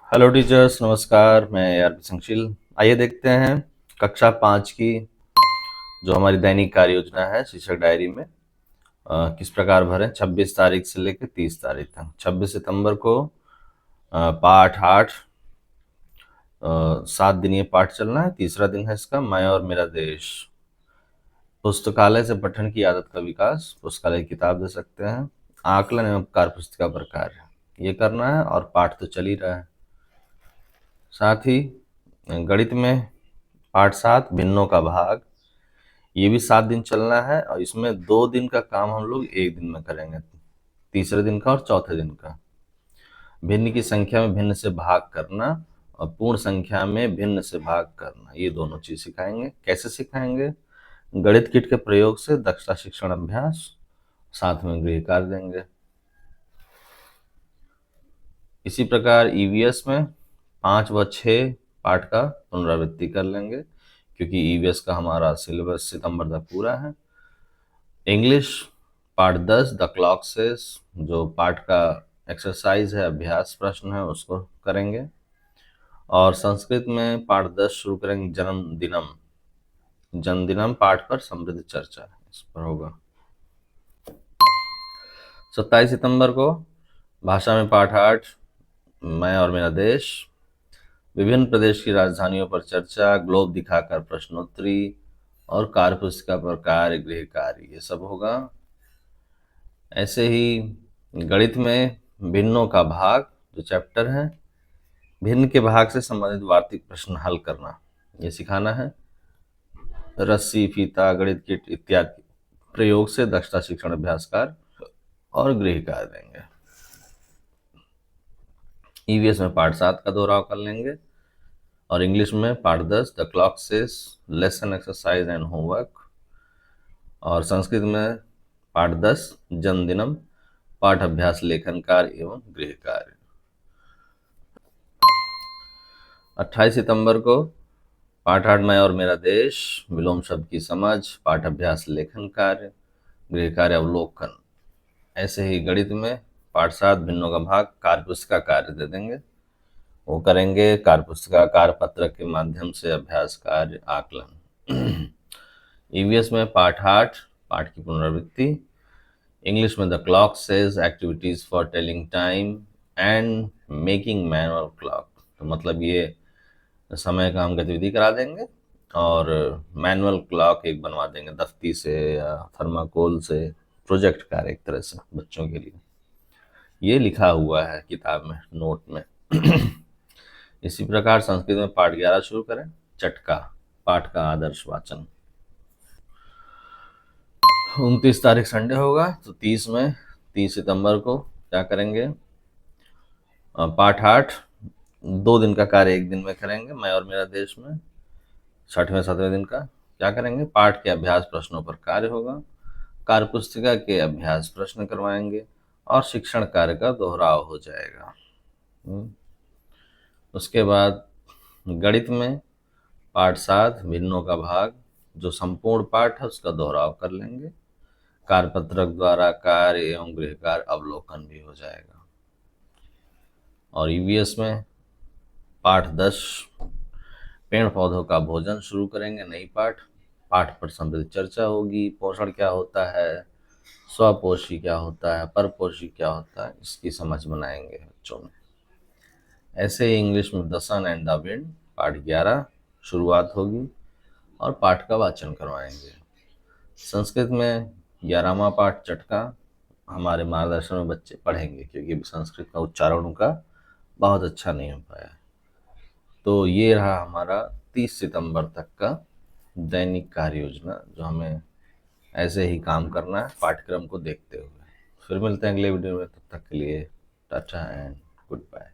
Hello teachers, नमस्कार। मैं R P संशील। आइए देखते हैं कक्षा 5 की जो हमारी दैनिक कार्य योजना है शिक्षक डायरी में किस प्रकार भरें 26 तारीख से लेकर 30 तारीख तक। 26 सितंबर को पाठ 8, 7 दिन ये पाठ चलना है। तीसरा दिन है इसका मैं और मेरा देश। पुस्तकालय से पठन की आदत का विकास, पुस्तकालय की किताब दे सकते हैं। आकलन एवं कार्य पुस्तिका पर कार्य ये करना है और पाठ तो चल ही रहा है। साथ ही गणित में पाठ 7 भिन्नों का भाग, ये भी 7 दिन चलना है और इसमें 2 दिन का काम हम लोग 1 दिन में करेंगे, तीसरे दिन का और चौथे दिन का। भिन्न की संख्या में भिन्न से भाग करना और पूर्ण संख्या में भिन्न से भाग करना, ये दोनों चीज सिखाएंगे। कैसे सिखाएंगे? गणित किट के प्रयोग से दक्षता शिक्षण अभ्यास, साथ में गृह कार्य देंगे। इसी प्रकार ईवीएस में 5 व 6 पाठ का पुनरावृत्ति कर लेंगे क्योंकि ईवीएस का हमारा सिलेबस सितंबर तक पूरा है। English part 10 the clock says, जो पाठ का एक्सरसाइज है, अभ्यास प्रश्न है, उसको करेंगे। और संस्कृत में पाठ 10 शुरू करेंगे जन्मदिनम पाठ पर समृद्ध चर्चा इस पर होगा। 27 सितंबर को भाषा में पाठ 8 मैं और मेरा देश, विभिन्न प्रदेश की राजधानियों पर चर्चा, ग्लोब दिखाकर प्रश्नोत्तरी और कार्य पुस्तिका पर कार्य, गृह कार्य, ये सब होगा। ऐसे ही गणित में भिन्नों का भाग जो चैप्टर है, भिन्न के भाग से संबंधित वार्तिक प्रश्न हल करना, ये सिखाना है। रस्सी, फीता, गणित किट इत्यादि प्रयोग से दक्षता शिक्षण अभ्यास कार्य और गृह कार्य देंगे। ईवीएस में पाठ 7 का दोहराव कर लेंगे और इंग्लिश में पाठ 10 the clock says, lesson exercise and homework. और संस्कृत में पाठ 10 जन्मदिनम पाठ अभ्यास लेखन कार्य एवं गृह कार्य। 28 सितंबर को पाठ 8 मैं और मेरा देश, विलोम शब्द की समझ, पाठ अभ्यास लेखन कार्य, गृह कार्य अवलोकन। ऐसे ही गणित में पाठ 7 भिन्नों का भाग कार्य पुस्तिका कार्य दे देंगे, वो करेंगे। कार्य पुस्तिका कार्य पत्रक के माध्यम से अभ्यास कार्य आकलन। ईवीएस में पाठ 8 पाठ की पुनरावृत्ति। इंग्लिश में the clock says activities for telling time and making manual clock, तो मतलब ये समय का हम गतिविधि करा देंगे और मैनुअल क्लॉक एक बनवा देंगे दफ्ती से या थर्माकोल से, प्रोजेक्ट कार्य एक तरह से बच्चों के लिए। ये लिखा हुआ है किताब में, नोट में। इसी प्रकार संस्कृत में पाठ 11 शुरू करें, चटका, पाठ का आदर्श वाचन। 29 तारीख संडे होगा तो 30 सितंबर को क्या करेंगे? पाठ 8 2 दिन का कार्य 1 दिन में करेंगे, मैं और मेरा देश में। 6वें 7वें दिन का क्या करेंगे? पाठ के अभ्यास प्रश्नों पर कार्य होगा, कार्य पुस्तिका के अभ्यास प्रश्न करवाएंगे और शिक्षण कार्य का दोहराव हो जाएगा। उसके बाद गणित में पाठ 7 भिन्नों का भाग, जो संपूर्ण पाठ है उसका दोहराव कर लेंगे। कार्य पत्रक द्वारा कार्य एवं गृह कार्य अवलोकन भी हो जाएगा। और ईवीएस में पाठ 10 पेड़ पौधों का भोजन शुरू करेंगे, नई पाठ पर समृद्ध चर्चा होगी। पोषण क्या होता है, स्वपोषी क्या होता है, परपोषी क्या होता है, इसकी समझ बनाएंगे बच्चों में। ऐसे ही इंग्लिश में the sun and the wind पाठ 11 शुरुआत होगी और पाठ का वाचन करवाएंगे। संस्कृत में 11वां पाठ चटका हमारे मार्गदर्शन में बच्चे पढ़ेंगे क्योंकि संस्कृत का उच्चारण उनका बहुत अच्छा नहीं हो पाया। तो ये रहा हमारा 30 सितंबर तक का दैनिक कार्य योजना, जो हमें ऐसे ही काम करना है पाठ्यक्रम को देखते हुए। फिर मिलते हैं अगले वीडियो में, तब तक के लिए टाटा एंड गुड बाय।